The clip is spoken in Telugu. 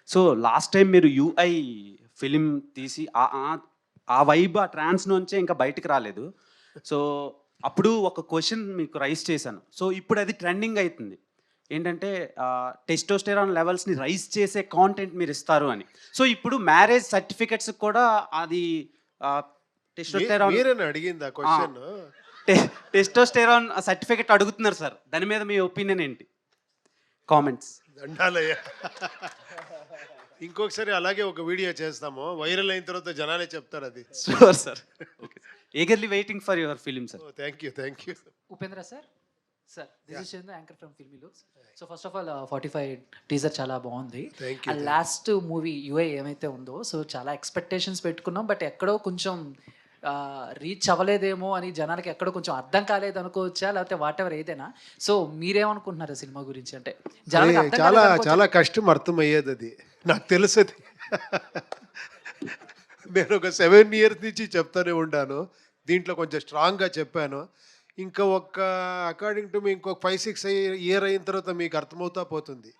సో లాస్ట్ టైం మీరు యూఐ ఫిలిం తీసి ఆ వైబ్, ఆ ట్రాన్స్ నుంచే ఇంకా బయటికి రాలేదు. సో అప్పుడు ఒక క్వెషన్ మీకు రైజ్ చేశాను. సో ఇప్పుడు అది ట్రెండింగ్ అయితుంది. ఏంటంటే టెస్టోస్టెరాన్ లెవెల్స్‌ని రైజ్ చేసే కాంటెంట్ మీరు ఇస్తారు అని. సో ఇప్పుడు మ్యారేజ్ సర్టిఫికేట్స్ కూడా అది ఆహ్, టెస్టోస్టెరాన్ మీరేనా అడిగింది ఆ ఆ! క్వశ్చన్? టె టెస్టోస్టెరాన్ సర్టిఫికేట్ అడుగుతున్నారు సార్. దాని మీద మీ ఒపీనియన్ ఏంటి? కామెంట్స్. దండాలయ్య. ఇంకొకసారి అలాగే ఒక వీడియో చేస్తాము. వైరల్ అయిన తర్వాత జనాలే చెప్తారు అది. Sure sir. Okay. Eagerly waiting for your film sir. Thank you, thank you. Upendra sir this is Chandu anchor from filmy looks. So first of all 45 teaser చాలా బాగుంది. Thank you, ఆ లాస్ట్ మూవీ యుఐ ఏమైతే ఉందో సో చాలా ఎక్స్పెక్టేషన్స్ పెట్టుకున్నాం, బట్ ఎక్కడో కొంచెం రీచ్ అవ్వలేదేమో అని జనాలకి ఎక్కడో కొంచెం అర్థం కాలేదు అనుకోవచ్చా, లేకపోతే వాట్ ఎవర్ ఏదైనా. సో మీరేమనుకుంటున్నారు సినిమా గురించి? అంటే జనాలకి అది అర్థం చాలా కాలేదనుకోవచ్చా? చాలా కష్టం అర్థమయ్యేది అది. నాకు తెలుసు అది. నేను ఒక 7 ఇయర్స్ నుంచి చెప్తానే ఉన్నాను. దీంట్లో కొంచెం స్ట్రాంగ్గా చెప్పాను. ఇంకా అకార్డింగ్ టు మీ ఇంకొక 5, 6 ఇయర్ అయిన తర్వాత మీకు అర్థమవుతా పోతుంది.